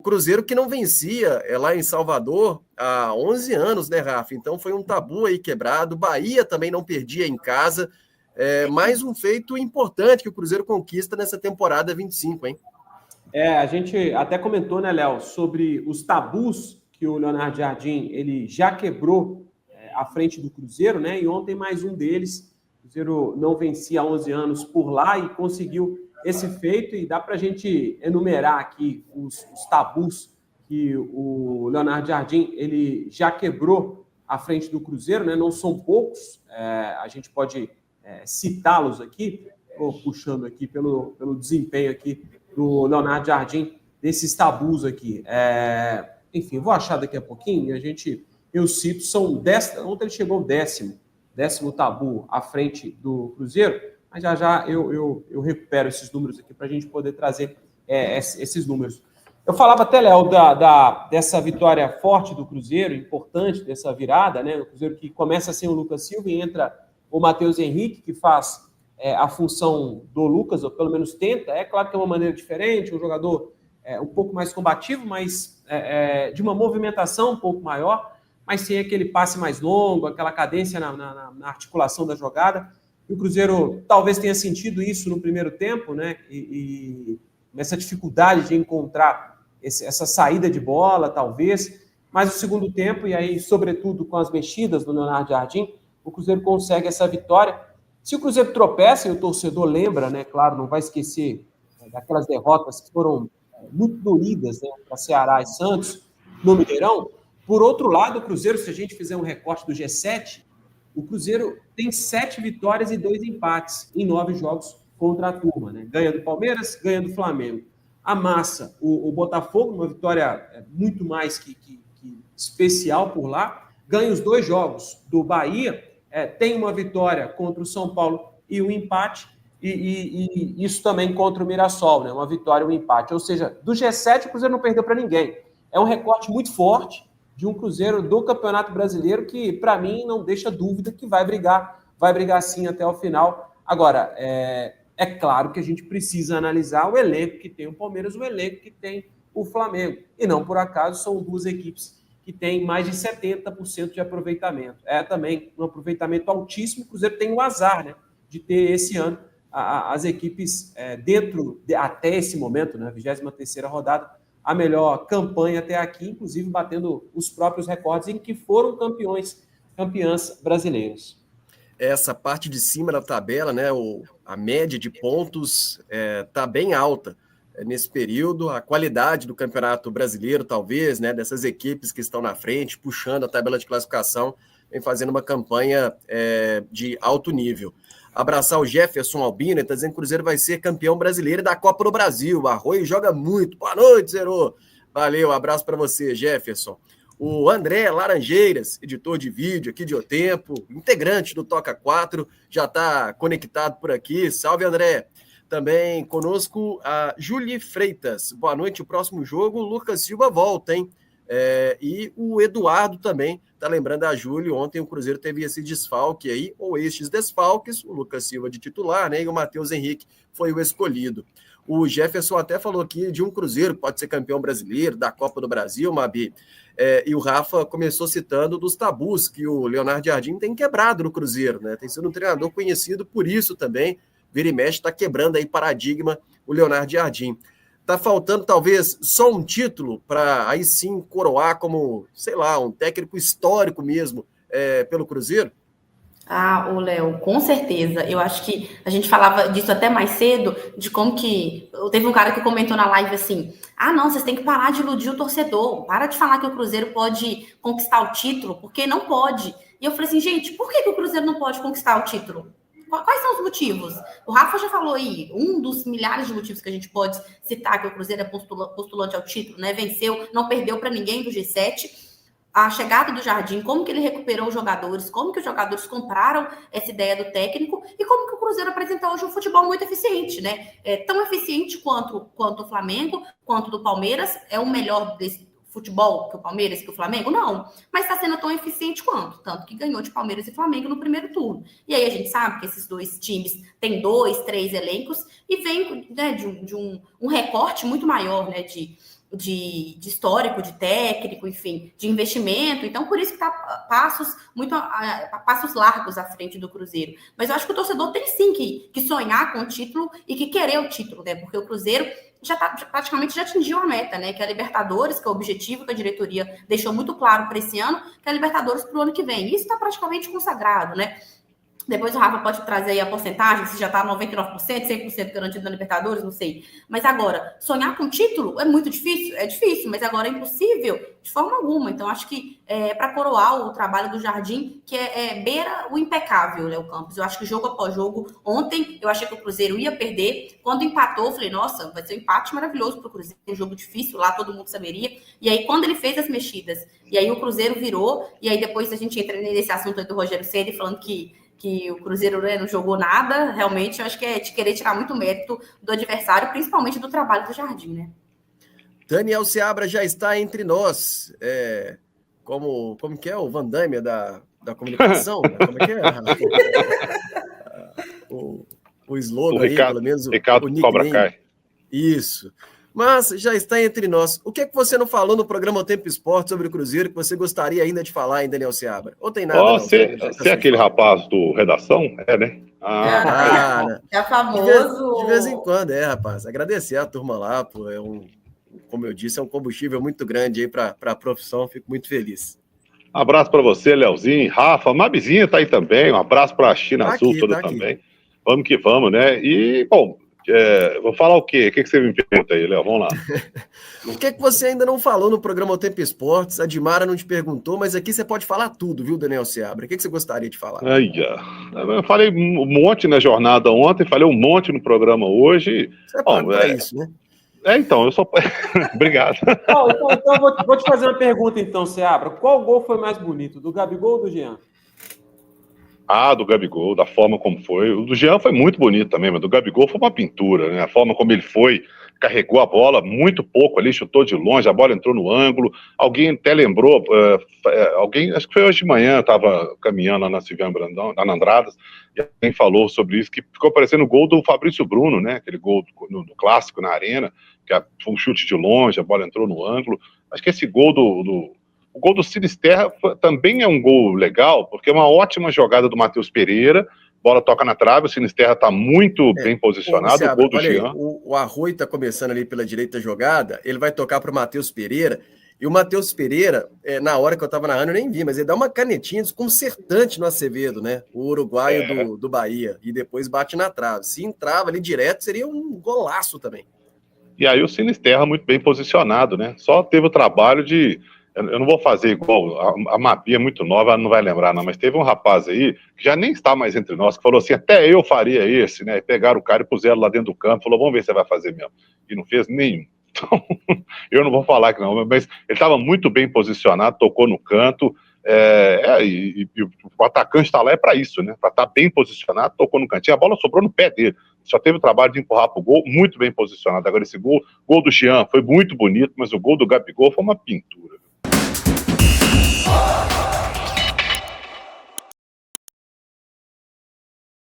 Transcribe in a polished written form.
Cruzeiro que não vencia lá em Salvador há 11 anos, né, Rafa? Então foi um tabu aí quebrado. Bahia também não perdia em casa. Mais um feito importante que o Cruzeiro conquista nessa temporada 25, hein? A gente até comentou, né, Léo, sobre os tabus que o Leonardo Jardim ele já quebrou à frente do Cruzeiro, né? E ontem mais um deles. O Cruzeiro não vencia há 11 anos por lá e conseguiu esse feito, e dá para a gente enumerar aqui os tabus que o Leonardo Jardim ele já quebrou à frente do Cruzeiro, né? Não são poucos, a gente pode citá-los aqui, puxando aqui pelo desempenho aqui do Leonardo Jardim, desses tabus aqui. Enfim, vou achar daqui a pouquinho, eu cito, são 10, ontem ele chegou ao décimo tabu à frente do Cruzeiro, mas já eu recupero esses números aqui para a gente poder trazer esses números. Eu falava até, Léo, dessa vitória forte do Cruzeiro, importante dessa virada, né? O Cruzeiro que começa sem o Lucas Silva e entra o Matheus Henrique, que faz a função do Lucas, ou pelo menos tenta. É claro que é uma maneira diferente, um jogador um pouco mais combativo, mas de uma movimentação um pouco maior, mas sem aquele passe mais longo, aquela cadência na articulação da jogada. E o Cruzeiro talvez tenha sentido isso no primeiro tempo, né? E nessa dificuldade de encontrar essa saída de bola, talvez. Mas no segundo tempo, e aí, sobretudo com as mexidas do Leonardo Jardim, o Cruzeiro consegue essa vitória. Se o Cruzeiro tropeça, e o torcedor lembra, né? Claro, não vai esquecer daquelas derrotas que foram muito doídas, né, para Ceará e Santos no Mineirão. Por outro lado, o Cruzeiro, se a gente fizer um recorte do G7, o Cruzeiro tem 7 vitórias e 2 empates em 9 jogos contra a turma, né? Ganha do Palmeiras, ganha do Flamengo. Amassa o Botafogo, uma vitória muito mais que especial por lá. Ganha os 2 jogos do Bahia, tem uma vitória contra o São Paulo e um empate, e isso também contra o Mirassol, né? Uma vitória e um empate. Ou seja, do G7 o Cruzeiro não perdeu para ninguém. É um recorte muito forte de um Cruzeiro do Campeonato Brasileiro que, para mim, não deixa dúvida que vai brigar sim até o final. Agora, é claro que a gente precisa analisar o elenco que tem o Palmeiras, o elenco que tem o Flamengo. E não por acaso são 2 equipes que têm mais de 70% de aproveitamento. Também um aproveitamento altíssimo. O Cruzeiro tem o azar, né, de ter esse ano as equipes até esse momento, né, 23ª rodada, a melhor campanha até aqui, inclusive batendo os próprios recordes em que foram campeãs brasileiras. Essa parte de cima da tabela, né, a média de pontos está bem alta nesse período. A qualidade do Campeonato Brasileiro, talvez, né, dessas equipes que estão na frente, puxando a tabela de classificação, vem fazendo uma campanha de alto nível. Abraçar o Jefferson Albino, está dizendo que o Cruzeiro vai ser campeão brasileiro da Copa do Brasil. O Arroio joga muito. Boa noite, Zerô. Valeu, abraço para você, Jefferson. O André Laranjeiras, editor de vídeo aqui de O Tempo, integrante do Toca 4, já está conectado por aqui. Salve, André. Também conosco a Julie Freitas. Boa noite, o próximo jogo, o Lucas Silva volta, hein? E o Eduardo também está lembrando a Júlio. Ontem o Cruzeiro teve esse desfalque aí, ou estes desfalques, o Lucas Silva de titular, né? E o Matheus Henrique foi o escolhido. O Jefferson até falou aqui de um Cruzeiro que pode ser campeão brasileiro, da Copa do Brasil, Mabi. E o Rafa começou citando dos tabus que o Leonardo Jardim tem quebrado no Cruzeiro, né? Tem sido um treinador conhecido por isso também. Vira e mexe, está quebrando aí paradigma o Leonardo Jardim. Está faltando talvez só um título para aí sim coroar como, sei lá, um técnico histórico mesmo pelo Cruzeiro? O Léo, com certeza. Eu acho que a gente falava disso até mais cedo, de como que... Teve um cara que comentou na live assim, não, vocês têm que parar de iludir o torcedor, para de falar que o Cruzeiro pode conquistar o título, porque não pode. E eu falei assim, gente, por que o Cruzeiro não pode conquistar o título? Quais são os motivos? O Rafa já falou aí, um dos milhares de motivos que a gente pode citar, que o Cruzeiro é postulante ao título, né? Venceu, não perdeu para ninguém do G7. A chegada do Jardim, como que ele recuperou os jogadores, como que os jogadores compraram essa ideia do técnico e como que o Cruzeiro apresenta hoje um futebol muito eficiente, né? Tão eficiente quanto o Flamengo, quanto do Palmeiras. É o melhor desse futebol que o Palmeiras, que o Flamengo? Não. Mas está sendo tão eficiente quanto. Tanto que ganhou de Palmeiras e Flamengo no primeiro turno. E aí a gente sabe que esses 2 times têm 2, 3 elencos e vem, né, de um recorte muito maior, né, de de histórico, de técnico, enfim, de investimento. Então, por isso que está passos largos à frente do Cruzeiro. Mas eu acho que o torcedor tem sim que sonhar com o título e que querer o título, né? Porque o Cruzeiro praticamente já atingiu a meta, né? Que é a Libertadores, que é o objetivo que a diretoria deixou muito claro para esse ano, que é a Libertadores para o ano que vem. Isso está praticamente consagrado, né? Depois o Rafa pode trazer aí a porcentagem, se já está 99%, 100% garantido na Libertadores, não sei. Mas agora, sonhar com título é muito difícil? É difícil, mas agora é impossível de forma alguma. Então, acho que para coroar o trabalho do Jardim, que beira o impecável, Léo Campos. Eu acho que jogo após jogo, ontem eu achei que o Cruzeiro ia perder. Quando empatou, eu falei, nossa, vai ser um empate maravilhoso para o Cruzeiro, um jogo difícil lá, todo mundo saberia. E aí, quando ele fez as mexidas, e aí o Cruzeiro virou, e aí depois a gente entra nesse assunto aí do Rogério Ceni falando que o Cruzeiro, né, não jogou nada, realmente eu acho que é de querer tirar muito mérito do adversário, principalmente do trabalho do Jardim, né? Daniel Seabra já está entre nós, como que é o Van Damme da comunicação? Como é que é? o slogan aí, pelo menos Ricardo o Cobra Kai. Isso. Mas já está entre nós. O que é que você não falou no programa Tempo Esporte sobre o Cruzeiro que você gostaria ainda de falar, hein, Daniel Seabra? Ou tem nada? Você é aquele rapaz do Redação? Né? É famoso. De vez em quando, rapaz. Agradecer a turma lá, pô, como eu disse, é um combustível muito grande aí para a profissão. Fico muito feliz. Abraço para você, Leozinho, Rafa, Mabizinha tá aí também. Um abraço para a China Azul toda também. Aqui. Vamos que vamos, né? E, bom, vou falar o quê? O que você me pergunta aí, Léo? Vamos lá. O que você ainda não falou no programa O Tempo Esportes? A Dimara não te perguntou, mas aqui você pode falar tudo, viu, Daniel Seabra? O que você gostaria de falar? Eu falei um monte na jornada ontem, falei um monte no programa hoje. Você paga para isso, né? Então, eu só... Obrigado. Então vou te fazer uma pergunta, então, Seabra. Qual gol foi mais bonito, do Gabigol ou do Jean? Do Gabigol, da forma como foi. O do Jean foi muito bonito também, mas do Gabigol foi uma pintura, né? A forma como ele foi, carregou a bola muito pouco ali, chutou de longe, a bola entrou no ângulo. Alguém até lembrou, acho que foi hoje de manhã, eu estava caminhando lá na Silviano Brandão, na Andradas, e alguém falou sobre isso, que ficou parecendo o gol do Fabrício Bruno, né? Aquele gol no clássico na Arena, que foi um chute de longe, a bola entrou no ângulo. Acho que esse gol o gol do Sinisterra também é um gol legal, porque é uma ótima jogada do Matheus Pereira, bola toca na trave, o Sinisterra está muito bem posicionado, o gol do Jean. O Arroio está começando ali pela direita jogada, ele vai tocar para o Matheus Pereira, e o Matheus Pereira, na hora que eu estava narrando, eu nem vi, mas ele dá uma canetinha desconcertante no Acevedo, né? O uruguaio do Bahia, e depois bate na trave. Se entrava ali direto, seria um golaço também. E aí o Sinisterra muito bem posicionado, né? Só teve o trabalho de... Eu não vou fazer igual, a Mabi é muito nova, ela não vai lembrar não, mas teve um rapaz aí, que já nem está mais entre nós, que falou assim, até eu faria esse, né? E pegaram o cara e puseram lá dentro do campo, falou, vamos ver se você vai fazer mesmo. E não fez nenhum. Então, eu não vou falar que não, mas ele estava muito bem posicionado, tocou no canto, e o atacante está lá para isso, né? Para estar bem posicionado, tocou no cantinho, a bola sobrou no pé dele. Só teve o trabalho de empurrar para o gol, muito bem posicionado. Agora esse gol do Jean foi muito bonito, mas o gol do Gabigol foi uma pintura.